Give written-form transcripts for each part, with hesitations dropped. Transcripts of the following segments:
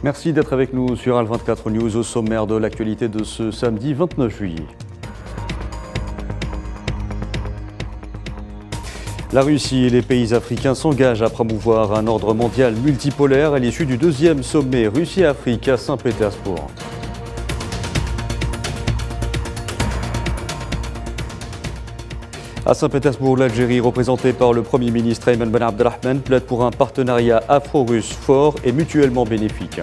Merci d'être avec nous sur Al24 News au sommaire de l'actualité de ce samedi 29 juillet. La Russie et les pays africains s'engagent à promouvoir un ordre mondial multipolaire à l'issue du deuxième sommet Russie-Afrique à Saint-Pétersbourg. À Saint-Pétersbourg, l'Algérie, représentée par le Premier ministre Ayman Ben Abdelrahman, plaide pour un partenariat afro-russe fort et mutuellement bénéfique.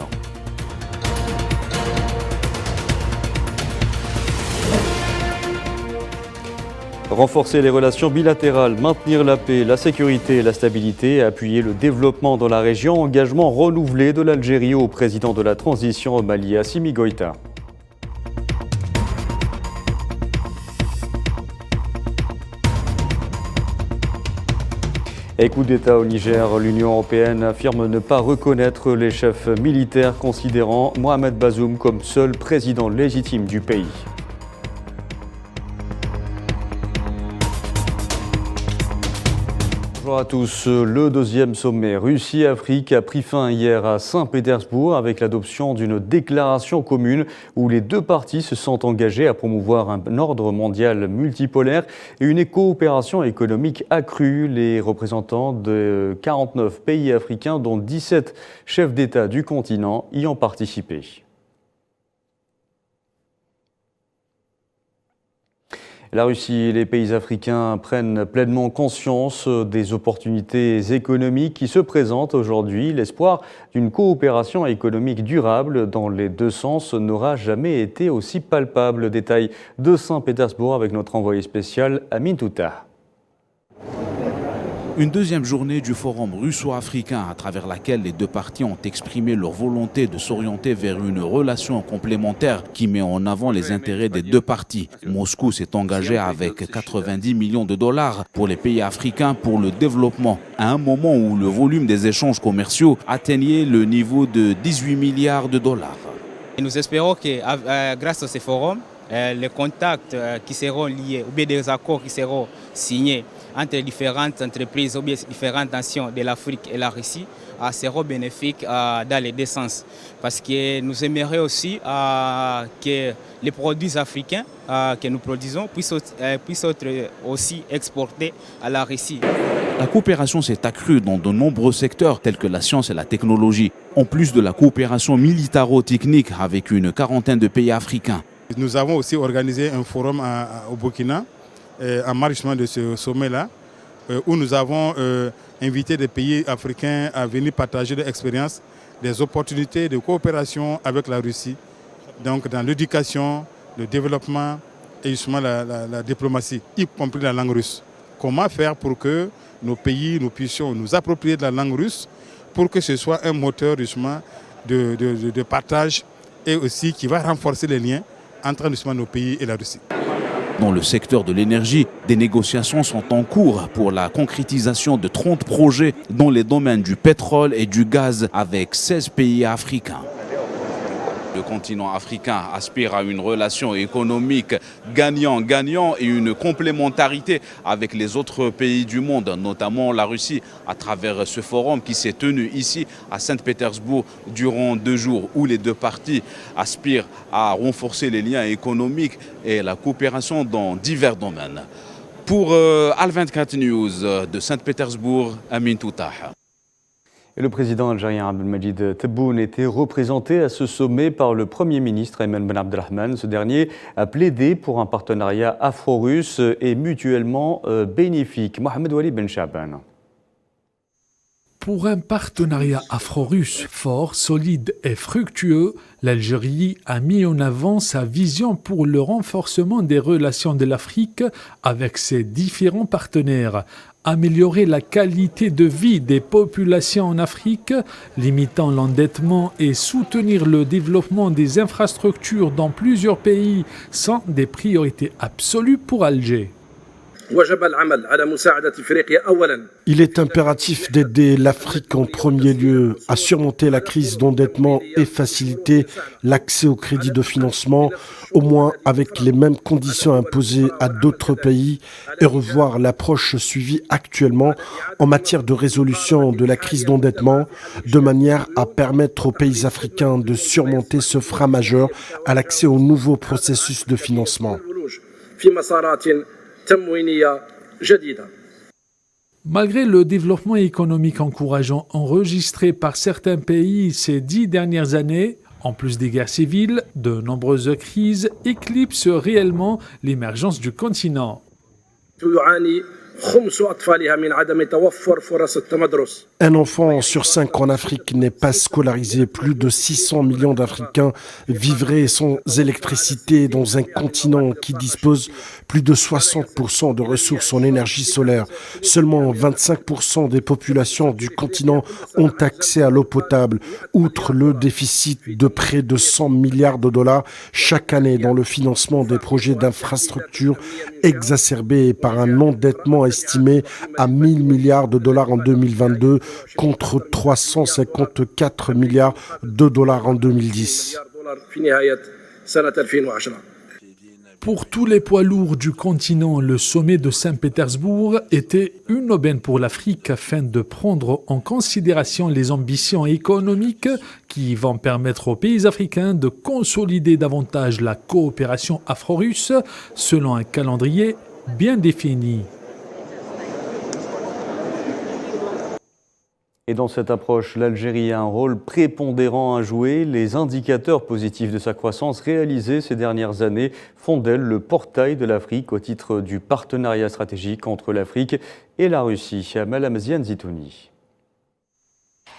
Renforcer les relations bilatérales, maintenir la paix, la sécurité et la stabilité, appuyer le développement dans la région, engagement renouvelé de l'Algérie au président de la transition au Mali, Assimi Goïta. Et coup d'État au Niger, l'Union européenne affirme ne pas reconnaître les chefs militaires, considérant Mohamed Bazoum comme seul président légitime du pays. Bonjour à tous. Le deuxième sommet Russie-Afrique a pris fin hier à Saint-Pétersbourg avec l'adoption d'une déclaration commune où les deux parties se sont engagées à promouvoir un ordre mondial multipolaire et une coopération économique accrue. Les représentants de 49 pays africains, dont 17 chefs d'État du continent, y ont participé. La Russie et les pays africains prennent pleinement conscience des opportunités économiques qui se présentent aujourd'hui. L'espoir d'une coopération économique durable dans les deux sens n'aura jamais été aussi palpable. Détail de Saint-Pétersbourg avec notre envoyé spécial Amin Touta. Une deuxième journée du forum russo-africain à travers laquelle les deux parties ont exprimé leur volonté de s'orienter vers une relation complémentaire qui met en avant les intérêts des deux parties. Moscou s'est engagé avec 90 millions de dollars pour les pays africains pour le développement, à un moment où le volume des échanges commerciaux atteignait le niveau de 18 milliards de dollars. Et nous espérons que grâce à ces forums, les contacts qui seront liés ou bien des accords qui seront signés entre les différentes entreprises ou bien différentes nations de l'Afrique et la Russie seront bénéfiques dans les deux sens. Parce que nous aimerions aussi que les produits africains que nous produisons puissent être aussi exportés à la Russie. La coopération s'est accrue dans de nombreux secteurs tels que la science et la technologie, en plus de la coopération militaro-technique avec une quarantaine de pays africains. Nous avons aussi organisé un forum au Burkina, en marchement de ce sommet-là, où nous avons invité des pays africains à venir partager leur expérience, des opportunités de coopération avec la Russie, donc dans l'éducation, le développement et justement la diplomatie, y compris la langue russe. Comment faire pour que nos pays, nous puissions nous approprier de la langue russe pour que ce soit un moteur justement de partage et aussi qui va renforcer les liens entre justement nos pays et la Russie. Dans le secteur de l'énergie, des négociations sont en cours pour la concrétisation de 30 projets dans les domaines du pétrole et du gaz avec 16 pays africains. Le continent africain aspire à une relation économique gagnant-gagnant et une complémentarité avec les autres pays du monde, notamment la Russie, à travers ce forum qui s'est tenu ici à Saint-Pétersbourg durant 2 jours où les deux parties aspirent à renforcer les liens économiques et la coopération dans divers domaines. Pour Al24 News de Saint-Pétersbourg, Amin Touta. Et le président algérien Abdelmadjid Tebboune était représenté à ce sommet par le Premier ministre Ayman Ben Abdelrahman. Ce dernier a plaidé pour un partenariat afro-russe et mutuellement bénéfique. Mohamed Walid Ben Chaban. Pour un partenariat afro-russe fort, solide et fructueux, l'Algérie a mis en avant sa vision pour le renforcement des relations de l'Afrique avec ses différents partenaires. Améliorer la qualité de vie des populations en Afrique, limitant l'endettement et soutenir le développement des infrastructures dans plusieurs pays sont des priorités absolues pour Alger. Il est impératif d'aider l'Afrique en premier lieu à surmonter la crise d'endettement et faciliter l'accès au crédit de financement, au moins avec les mêmes conditions imposées à d'autres pays, et revoir l'approche suivie actuellement en matière de résolution de la crise d'endettement, de manière à permettre aux pays africains de surmonter ce frein majeur à l'accès au nouveau processus de financement. Malgré le développement économique encourageant enregistré par certains pays ces 10 dernières années, en plus des guerres civiles, de nombreuses crises éclipsent réellement l'émergence du continent. Un enfant sur 5 en Afrique n'est pas scolarisé. Plus de 600 millions d'Africains vivraient sans électricité dans un continent qui dispose plus de 60% de ressources en énergie solaire. Seulement 25% des populations du continent ont accès à l'eau potable, outre le déficit de près de 100 milliards de dollars chaque année dans le financement des projets d'infrastructures exacerbés par un endettement estimé à 1000 milliards de dollars en 2022 contre 354 milliards de dollars en 2010. Pour tous les poids lourds du continent, le sommet de Saint-Pétersbourg était une aubaine pour l'Afrique afin de prendre en considération les ambitions économiques qui vont permettre aux pays africains de consolider davantage la coopération afro-russe selon un calendrier bien défini. Et dans cette approche, l'Algérie a un rôle prépondérant à jouer. Les indicateurs positifs de sa croissance réalisés ces dernières années font d'elle le portail de l'Afrique au titre du partenariat stratégique entre l'Afrique et la Russie. Malamziane Zitouni.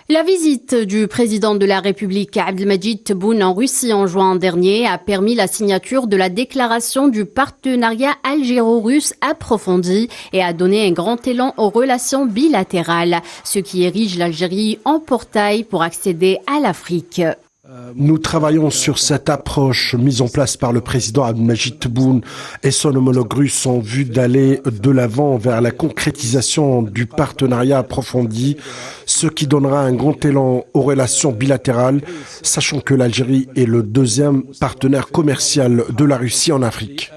La visite du président de la République Abdelmadjid Tebboune en Russie en juin dernier a permis la signature de la déclaration du partenariat algéro-russe approfondi et a donné un grand élan aux relations bilatérales, ce qui érige l'Algérie en portail pour accéder à l'Afrique. Nous travaillons sur cette approche mise en place par le président Abdelmadjid Tebboune et son homologue russe en vue d'aller de l'avant vers la concrétisation du partenariat approfondi, ce qui donnera un grand élan aux relations bilatérales, sachant que l'Algérie est le deuxième partenaire commercial de la Russie en Afrique.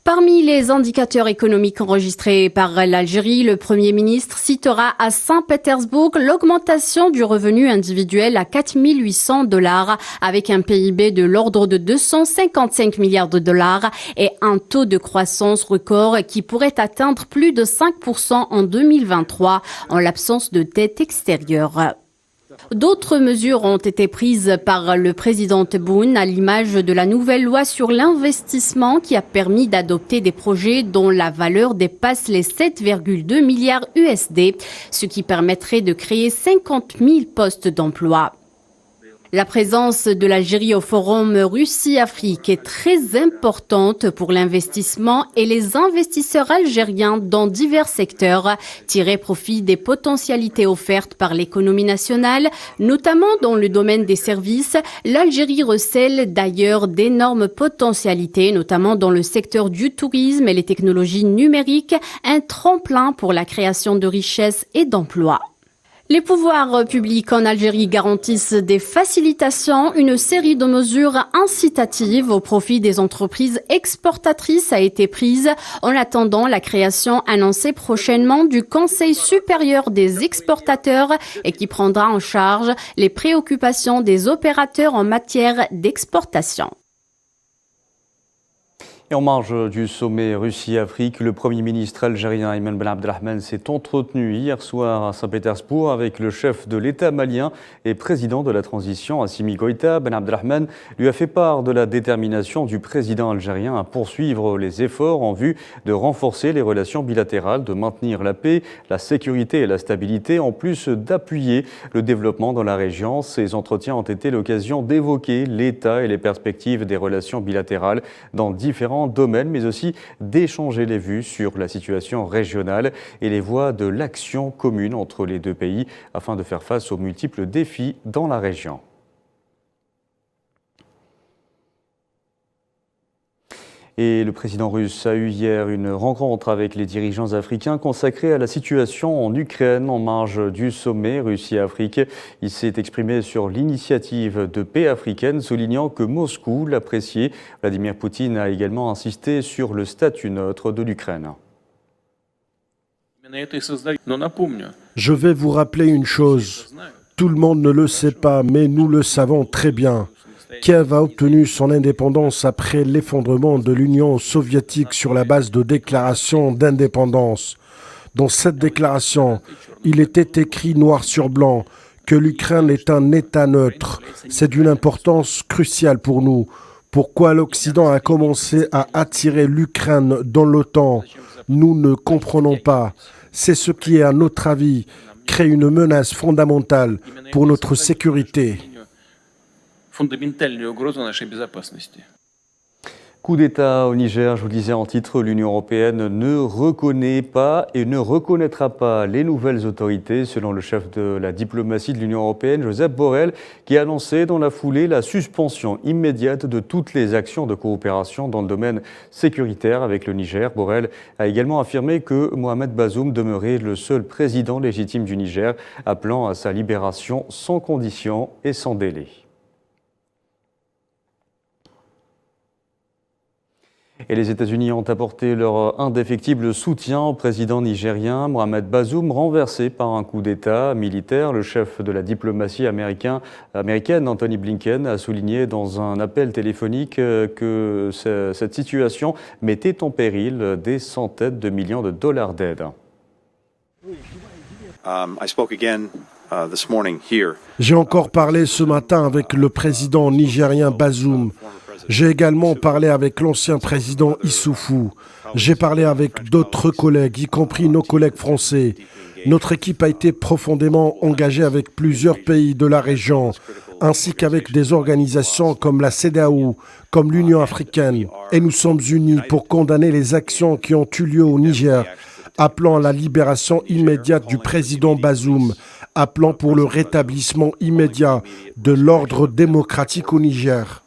Parmi les indicateurs économiques enregistrés par l'Algérie, le Premier ministre citera à Saint-Pétersbourg l'augmentation du revenu individuel à 4 800 $ avec un PIB de l'ordre de 255 milliards de dollars et un taux de croissance record qui pourrait atteindre plus de 5% en 2023 en l'absence de dette extérieure. D'autres mesures ont été prises par le président Tebboune à l'image de la nouvelle loi sur l'investissement qui a permis d'adopter des projets dont la valeur dépasse les 7,2 milliards USD, ce qui permettrait de créer 50 000 postes d'emploi. La présence de l'Algérie au Forum Russie-Afrique est très importante pour l'investissement et les investisseurs algériens dans divers secteurs tiraient profit des potentialités offertes par l'économie nationale, notamment dans le domaine des services. L'Algérie recèle d'ailleurs d'énormes potentialités, notamment dans le secteur du tourisme et les technologies numériques, un tremplin pour la création de richesses et d'emplois. Les pouvoirs publics en Algérie garantissent des facilitations. Une série de mesures incitatives au profit des entreprises exportatrices a été prise en attendant la création annoncée prochainement du Conseil supérieur des exportateurs et qui prendra en charge les préoccupations des opérateurs en matière d'exportation. Et en marge du sommet Russie-Afrique, le Premier ministre algérien Ayman Ben Abdelrahman s'est entretenu hier soir à Saint-Pétersbourg avec le chef de l'État malien et président de la transition, Assimi Goïta. Ben Abdelrahman lui a fait part de la détermination du président algérien à poursuivre les efforts en vue de renforcer les relations bilatérales, de maintenir la paix, la sécurité et la stabilité, en plus d'appuyer le développement dans la région. Ces entretiens ont été l'occasion d'évoquer l'état et les perspectives des relations bilatérales dans différents domaines, mais aussi d'échanger les vues sur la situation régionale et les voies de l'action commune entre les deux pays afin de faire face aux multiples défis dans la région. Et le président russe a eu hier une rencontre avec les dirigeants africains consacrée à la situation en Ukraine en marge du sommet Russie-Afrique. Il s'est exprimé sur l'initiative de paix africaine, soulignant que Moscou l'appréciait. Vladimir Poutine a également insisté sur le statut neutre de l'Ukraine. Je vais vous rappeler une chose. Tout le monde ne le sait pas, mais nous le savons très bien. Kiev a obtenu son indépendance après l'effondrement de l'Union soviétique sur la base de déclaration d'indépendance. Dans cette déclaration, il était écrit noir sur blanc que l'Ukraine est un État neutre. C'est d'une importance cruciale pour nous. Pourquoi l'Occident a commencé à attirer l'Ukraine dans l'OTAN? Nous ne comprenons pas. C'est ce qui, à notre avis, crée une menace fondamentale pour notre sécurité. Coup d'État au Niger, je vous le disais en titre, l'Union européenne ne reconnaît pas et ne reconnaîtra pas les nouvelles autorités, selon le chef de la diplomatie de l'Union européenne, Josep Borrell, qui a annoncé dans la foulée la suspension immédiate de toutes les actions de coopération dans le domaine sécuritaire avec le Niger. Borrell a également affirmé que Mohamed Bazoum demeurait le seul président légitime du Niger, appelant à sa libération sans condition et sans délai. Et les États-Unis ont apporté leur indéfectible soutien au président nigérien Mohamed Bazoum, renversé par un coup d'État militaire. Le chef de la diplomatie américaine, Anthony Blinken, a souligné dans un appel téléphonique que cette situation mettait en péril des centaines de millions de dollars d'aide. J'ai encore parlé ce matin avec le président nigérien Bazoum. J'ai également parlé avec l'ancien président Issoufou. J'ai parlé avec d'autres collègues, y compris nos collègues français. Notre équipe a été profondément engagée avec plusieurs pays de la région, ainsi qu'avec des organisations comme la CEDEAO, comme l'Union africaine. Et nous sommes unis pour condamner les actions qui ont eu lieu au Niger, appelant à la libération immédiate du président Bazoum, appelant pour le rétablissement immédiat de l'ordre démocratique au Niger.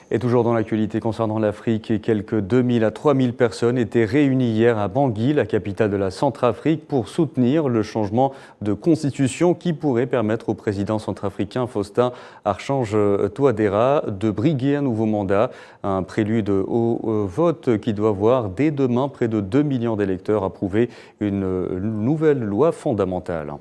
Et toujours dans l'actualité concernant l'Afrique, quelques 2000 à 3000 personnes étaient réunies hier à Bangui, la capitale de la Centrafrique, pour soutenir le changement de constitution qui pourrait permettre au président centrafricain Faustin Archange Touadéra de briguer un nouveau mandat, un prélude au vote qui doit voir dès demain près de 2 millions d'électeurs approuver une nouvelle loi fondamentale.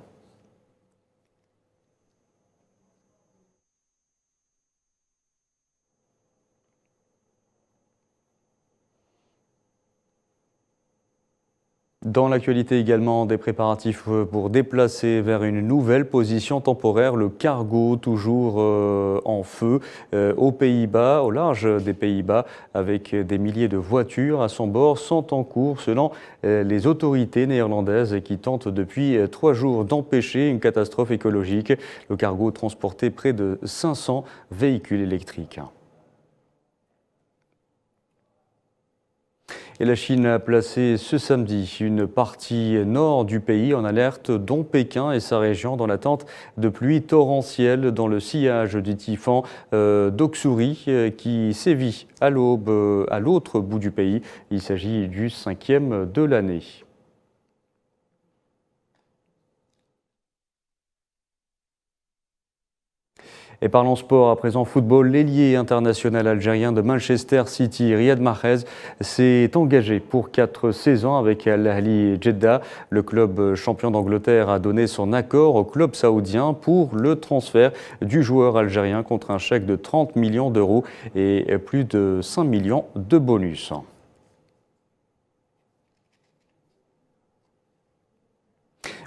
Dans l'actualité également, des préparatifs pour déplacer vers une nouvelle position temporaire le cargo, toujours en feu aux Pays-Bas, au large des Pays-Bas, avec des milliers de voitures à son bord, sont en cours selon les autorités néerlandaises qui tentent depuis 3 jours d'empêcher une catastrophe écologique. Le cargo transportait près de 500 véhicules électriques. Et la Chine a placé ce samedi une partie nord du pays en alerte, dont Pékin et sa région, dans l'attente de pluies torrentielles dans le sillage du typhon Doksuri qui sévit à l'aube à l'autre bout du pays. Il s'agit du 5e de l'année. Et parlons sport, à présent football, l'ailier international algérien de Manchester City, Riyad Mahrez, s'est engagé pour 4 saisons avec Al Ahly Jeddah. Le club champion d'Angleterre a donné son accord au club saoudien pour le transfert du joueur algérien contre un chèque de 30 millions d'euros et plus de 5 millions de bonus.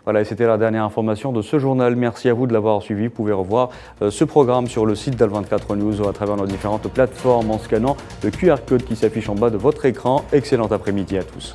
Voilà, et c'était la dernière information de ce journal. Merci à vous de l'avoir suivi. Vous pouvez revoir ce programme sur le site d'Al24 News ou à travers nos différentes plateformes en scannant le QR code qui s'affiche en bas de votre écran. Excellent après-midi à tous.